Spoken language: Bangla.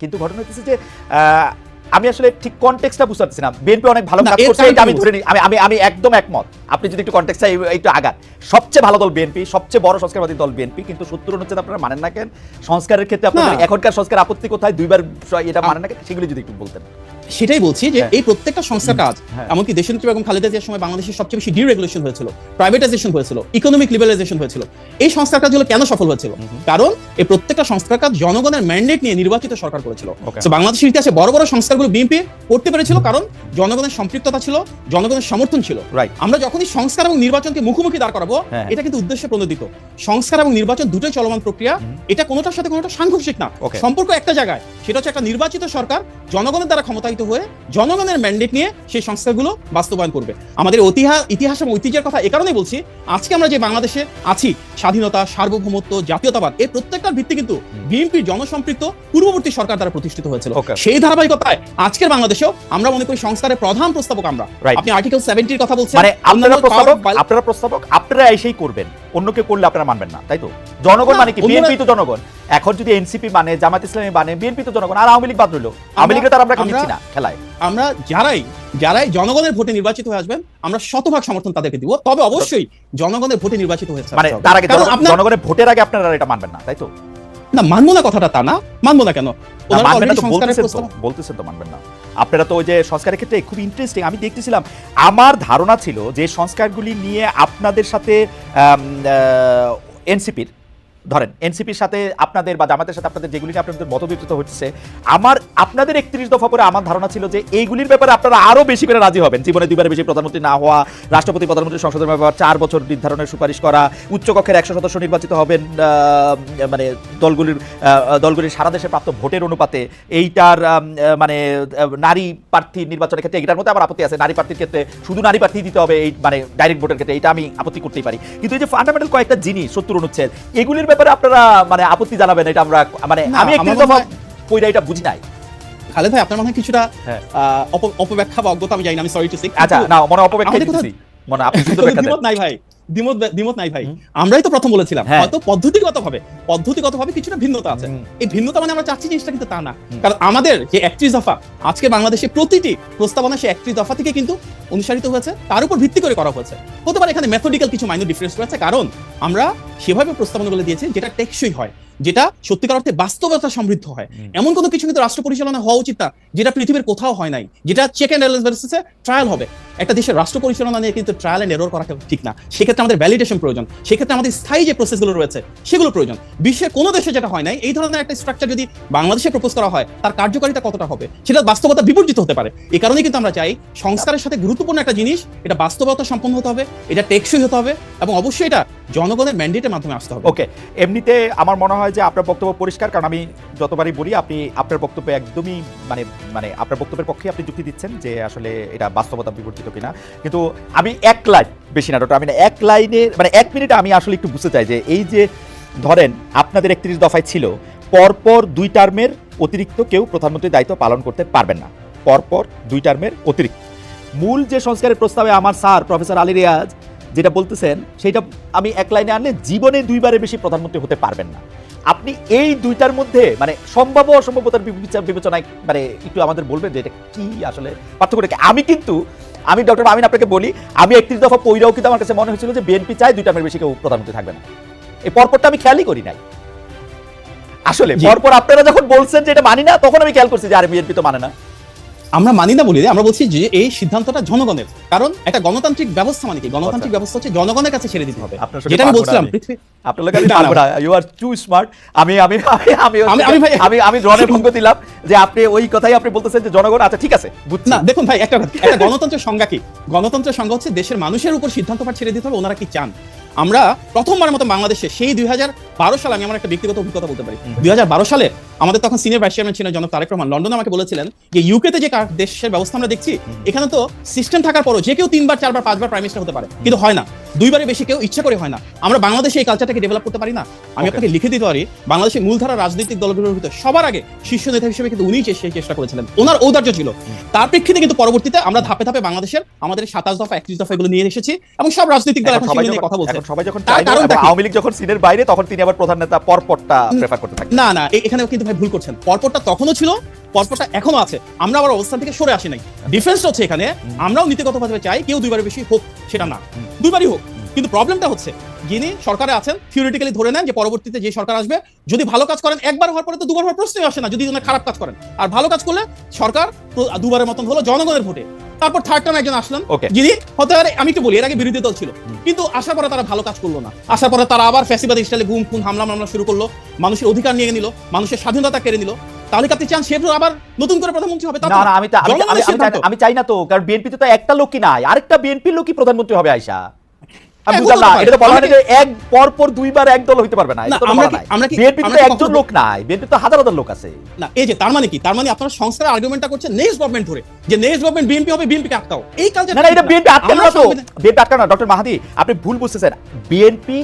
কিন্তু ঘটনা হচ্ছে যে আমি আসলে ঠিক কনটেক্সটটা বুঝতে পারছি না। বিএনপি অনেক ভালো কাজ করছে, এটা আমি ধরে নিই, আমি একদম একমত। আপনি যদি একটু কনটেক্সটটা একটু আগান, সবচেয়ে ভালো দল বিএনপি, সবচেয়ে বড় সংস্কারবাদী দল বিএনপি, কিন্তু সূত্র হচ্ছে আপনারা মানেন না কেন? সংস্কারের ক্ষেত্রে আপনাদের এখনকার সংস্কার আপত্তি কোথায়? দুইবার এটা মানেন না কেন? সেগুলো যদি একটু বলতেন। সেটাই বলছি যে এই প্রত্যেকটা সংস্কার কাজ, এমনকি দেশনেত্রী বেগম খালেদা জিয়ার সময় বাংলাদেশের সবচেয়ে বেশি ডিরেগুলেশন হয়েছিল, প্রাইভেটাইজেশন হয়েছিল, ইকোনমিক লিবারালাইজেশন হয়েছিল। এই সংস্কার কাজগুলো কেন সফল হয়েছিল? কারণ এই প্রত্যেকটা সংস্কার কাজ জনগণের ম্যান্ডেট নিয়ে নির্বাচিত সরকার করেছিল। তো বাংলাদেশের ইতিহাসে বড় বড় সংস্কারগুলো বিএনপি করতে পেরেছিল কারণ জনগণের সম্পৃক্ততা ছিল, জনগণের সমর্থন ছিল। আমরা যখনই সংস্কার এবং নির্বাচনকে মুখোমুখি দাঁড় করাবো, এটা কিন্তু উদ্দেশ্যে প্রণোদিত। সংস্কার এবং নির্বাচন দুটোই চলমান প্রক্রিয়া, এটা কোনোটার সাথে কোনোটা সাংঘর্ষিক না, সম্পর্ক একটা জায়গায়। সেটা হচ্ছে একটা নির্বাচিত সরকার জনগণের দ্বারা ক্ষমতায়িত হয়ে জনগণের ম্যান্ডেট নিয়ে সেই সংস্কারগুলো বাস্তবায়ন করবে। আমাদের ইতিহাস এবং ঐতিহ্যের কথা এ কারণেই বলছি, আজকে আমরা যে বাংলাদেশে আছি, স্বাধীনতা, সার্বভৌমত্ব, জাতীয়তাবাদ, এই প্রত্যেকটা ভিত্তি কিন্তু বিএনপির জনসম্পৃক্ত পূর্ববর্তী সরকার দ্বারা প্রতিষ্ঠিত হয়েছিল। সেই ধারাবাহিকতায় আজকের বাংলাদেশেও আমরা মনে করি সংস্কারের প্রধান প্রস্তাবক আমরা। আপনি আর্টিকেল 70 এর কথা বলছেন, মানে আপনারা প্রস্তাবক আপনারা এসেই করবেন, অন্য কেউ করলে আপনারা মানবেন না, তাই তো? জনগণ মানে কি? বিএনপি তো জনগণ। এখন যদি এনসিপি মানে, জামাত ইসলামী মানে, বিএনপি তো জনগণ, আর আওয়ামী লীগ বাদ রইল। আওয়ামী লীগের তার আমরা নিচ্ছি না খেলায়। আমরা যারাই জনগণের ভোটে নির্বাচিত হয়ে আসবেন, আমরা শতভাগ সমর্থন তাদেরকে দিব। তবে অবশ্যই জনগণের ভোটে নির্বাচিত হয়েছে, মানে তার আগে জনগণের ভোটের আগে আপনারা এটা মানবেন না, তাই তো? না, মানবো না কথাটা তা না, মানবো না কেন? বলতেছেন তো মানবেন না। আপনারা তো ওই যে সংস্কারের ক্ষেত্রে খুব ইন্টারেস্টিং, আমি দেখতেছিলাম। আমার ধারণা ছিল যে সংস্কারগুলি নিয়ে আপনাদের সাথে এনসিপির, ধরেন এনসিপির সাথে আপনাদের বা জামাতের সাথে আপনাদের যেগুলি আপনাদের মতবিচ্যুত হচ্ছে, আপনাদের 31 দফা পরে আমার ধারণা ছিল যে এইগুলির ব্যাপারে আপনারা আরো বেশি করে রাজি হবেন। জীবনে দুইবারের বেশি প্রধানমন্ত্রী না হওয়া, রাষ্ট্রপতি প্রধানমন্ত্রী সংসদের ব্যাপার 4 বছর নির্ধারণের সুপারিশ করা, উচ্চকক্ষের 100 সদস্য নির্বাচিত হবেন মানে দলগুলির সারা দেশে প্রাপ্ত ভোটের অনুপাতে, এইটার মানে নারী প্রার্থী নির্বাচনের ক্ষেত্রে এটার মধ্যে আমার আপত্তি আছে। নারী প্রার্থীর ক্ষেত্রে শুধু নারী প্রার্থী দিতে হবে, এই মানে ডাইরেক্ট ভোটের ক্ষেত্রে, এটা আমি আপত্তি করতেই পারি। কিন্তু এই যে ফান্ডামেন্টাল কয়েকটা জিনিস 70 অনুচ্ছেদ, এগুলির ব্যাপারে আপনারা মানে আপত্তি জানাবেন, এটা আমরা মানে আমি একটু কইরা এটা বুঝি নাই। খালেদ ভাই, আপনার মনে হয় কিছুটা অপব্যাখ্যা বা অজ্ঞতা, আমি জানি না, আমি সরি টু সে। আচ্ছা, না মনে অপব্যাখ্যা দিচ্ছি, মনে আপনি শুধু ব্যাখ্যা দেন। দ্বিমত নাই ভাই, দ্বিমত নাই ভাই। আমরাই তো প্রথম বলেছিলাম, হয়তো পদ্ধতিগতভাবে কিছুটা ভিন্নতা আছে। এই ভিন্নতা মানে আমরা চাচ্ছি জিনিসটা কিন্তু তা না। কারণ আমাদের যে 31 দফা, আজকে বাংলাদেশে প্রতিটি প্রস্তাবনা সে 31 দফা থেকে কিন্তু অনুসারিত হয়েছে, তার উপর ভিত্তি করে করা হয়েছে। হতে পারে এখানে মেথডিক্যাল কিছু মাইনর ডিফারেন্স রয়েছে, কারণ আমরা সেভাবে প্রস্তাবনাগুলো দিয়েছি যেটা টেকসই হয়, যেটা সত্যিকার অর্থে বাস্তবতা সমৃদ্ধ হয়। এমন কোনো কিছু কিন্তু রাষ্ট্র পরিচালনা হওয়া উচিত না যেটা পৃথিবীর কোথাও হয় নাই, যেটা চেক এন্ড ব্যালেন্স বেসিসে ট্রায়াল হবে। একটা দেশের রাষ্ট্র পরিচালনা নিয়ে কিন্তু ট্রায়াল এন্ড এরর করা ঠিক না। সেক্ষেত্রে আমাদের ভ্যালিডেশন প্রয়োজন, সেক্ষেত্রে আমাদের স্থায়ী যে প্রসেসগুলো রয়েছে সেগুলো প্রয়োজন। বিশ্বের কোনো দেশে যেটা হয় নাই, এই ধরনের একটা স্ট্রাকচার যদি বাংলাদেশে প্রপোজ করা হয়, তার কার্যকারিতা কতটা হবে সেটা বাস্তবতা বিপর্যিত হতে পারে। এই কারণেই কিন্তু আমরা চাই সংস্কারের সাথে গুরুত্বপূর্ণ একটা জিনিস, এটা বাস্তবতা সম্পন্ন হতে হবে, এটা টেকসই হতে হবে, এবং অবশ্যই এটা জনগণের ম্যান্ডেটের মাধ্যমে আসতে হবে। ওকে, এমনিতে আমার মনে হয় যে আপনার বক্তব্য পরিষ্কার, কারণ আমি যতবারই বলি আপনি আপনার বক্তব্য একদমই মানে আপনার বক্তব্যের পক্ষে আপনি যুক্তি দিচ্ছেন যে আসলে এটা বাস্তবতা বিবর্তিত কিনা। কিন্তু আমি এক লাইন, বেশি না ওটা, আমি এক লাইনের মানে 1 মিনিটে আমি আসলে একটু বুঝতে চাই যে এই যে ধরেন আপনাদের 31 দফায় ছিল পরপর 2 টার্মের অতিরিক্ত কেউ প্রধানমন্ত্রীর দায়িত্ব পালন করতে পারবেন না, পরপর 2 টার্মের অতিরিক্ত। মূল যে সংস্কারের প্রস্তাবে আমার স্যার প্রফেসর আলী রিয়াজ যেটা বলতেছেন, সেটা আমি এক লাইনে আনলে জীবনে 2বারের বেশি প্রধানমন্ত্রী হতে পারবেন না। আপনি এই 2টার মধ্যে মানে সম্ভাব্য অসম্ভাব্যতার বিবেচনায় মানে একটু আমাদের বলবেন যে এটা কি আসলে পার্থক্যটা? আমি ডক্টর আমিন আপনাকে বলি, আমি 31 দফা পইরাও কিন্তু আমার কাছে মনে হয়েছিল যে বিএনপি চায় 2 টার্মের বেশি কেউ প্রধানমন্ত্রী থাকবে না। এই পরপরটা আমি খেয়ালই করি নাই আসলে। পরপর আপনারা যখন বলছেন যে এটা মানি না, তখন আমি খেয়াল করছি যে আরে বিএনপি তো মানে না। আমরা মানি না বলি, আমরা বলছি যে এই সিদ্ধান্তটা জনগণের। কারণ একটা গণতান্ত্রিক ব্যবস্থা মানে কি? গণতান্ত্রিক ব্যবস্থা হচ্ছে জনগণের কাছে ছেড়ে দিতে হবে। যেটা আমি বলছিলাম, আপনার লোক ইউ আর টু স্মার্ট। আমি রনের ভঙ্গ দিলাম যে আপনি ওই কথাই আপনি বলতেছেন যে জনগণ, আচ্ছা ঠিক আছে বুঝছি। না দেখুন ভাই, একটা গণতন্ত্রের সংজ্ঞা কি? গণতন্ত্রের সংজ্ঞা হচ্ছে দেশের মানুষের উপর সিদ্ধান্তভার ছেড়ে দিতে হবে, ওনারা কি চান। আমরা প্রথমবারের মতো বাংলাদেশে সেই 2012 সালে, আমি আমার একটা ব্যক্তিগত অভিজ্ঞতা বলতে পারি, 2012 সালে আমাদের তখন সিনিয়র ভাইস চেয়ারম্যান ছিলেন জনাব তারেক রহমান, লন্ডনে আমাকে বলেছিলেন যে ইউকেতে যে দেশের ব্যবস্থা আমরা দেখছি, এখানে তো সিস্টেম থাকার পরও যে কেউ 3বার 4বার 5বার প্রাইম মিনিস্টার হতে পারে, কিন্তু হয় না। দুইবারের বেশি কেউ ইচ্ছা করে হয় না। আমরা বাংলাদেশে এই কালচারটাকে ডেভেলপ করতে পারি না। আমি Okay. আপনাকে লিখে দিতে পারি, বাংলাদেশের মূলধারা রাজনৈতিক দলগুলোর ভিতরে সবার আগে শীর্ষ নেতা হিসেবে কিন্তু উনিই সেই চেষ্টা করেছিলেন, ওনার ঔদার্য ছিল। তার প্রেক্ষিতে কিন্তু পরবর্তীতে আমরা ধাপে ধাপে বাংলাদেশের আমাদের 27 দফা 31 দফা এগুলো নিয়ে এসেছি এবং সব রাজনৈতিক দল এখন এখন সবাই সেগুলো নিয়ে কথা বলছে। এখন সবাই যখন তার চাইলো কারণটা এবং কি? আওয়ামী লীগ যখন সিনের বাইরে, তখন তিনি আবার প্রধান নেতা পরপরটা প্রেফার করতে থাকেন। না না, এখানে কিন্তু ভাই ভুল করছেন। পরপরটা তখনও ছিল, পরপরটা এখনো আছে। আমরা আবার অবস্থান থেকে সরে আসি নাই। ডিফারেন্সটা হচ্ছে এখানে আমরাও নীতিগতভাবে চাই কেউ দুইবারের বেশি হোক, সেটা না, দুইবারই হোক। কিন্তু প্রবলেমটা হচ্ছে যিনি সরকারে আছেন থিওরিটিক্যালি ধরে নেন যে পরবর্তীতে যে সরকার আসবে যদি ভালো কাজ করেন, একবার হওয়ার পরে তো দুবার হওয়ার প্রশ্নই আসে না। যদি উনি খারাপ কাজ করেন, আর ভালো কাজ করলে সরকার দুবারের মতন হলো জনগণের ভোটে। তারপর থার্ড টার্ম একজন আসলেন Okay. যিনি হতে পারে, আমি একটু বলি, এর আগে বিরোধী দল ছিল, কিন্তু আসার পরে তারা ভালো কাজ করলো না। আসার পরে তারা আবার ফ্যাসিবাদী স্টাইলে গুম খুন হামলা মামলা শুরু করলো, মানুষের অধিকার নিয়ে নিল, মানুষের স্বাধীনতা কেড়ে নিল। তাহলে কি আপনি চান সে আবার নতুন করে প্রধানমন্ত্রী হবে? তা তো না না। না, জনগণের সিদ্ধান্ত। আমি চাই না তো, কারণ বিএনপিতে তো একটা লোকই নাই, আরেকটা বিএনপি লোকই প্রধানমন্ত্রী হবে আয়শা। আমি হ্যাঁ, বুঝলাম না, হতে পারে। এটা তো বলা হয় না আমাকে- যে এক পর পর দুইবার এক দল হইতে পারবে না, এটা না, তো আমরা বলা কি- নাই। আমরা কি- বিএনপি তো আমরা কি একজন কখনো- লোক নাই, বিএনপি তো হাজার হাজার লোক আছে। না, এই যে তার মানে কি? তার মানে আপনারা সংস্কার আর্গুমেন্টটা করছেন নেক্সট গভর্নমেন্ট ধরে, যে নেক্সট গভর্নমেন্ট বিএনপি হবে, বিএনপিকে আটকাও। এই কালচার না না, এটা বিএনপি আটকানো না তো, বিএনপি আটকানো না। ডক্টর মাহাদি, আপনি ভুল বুঝতেছেন। বিএনপি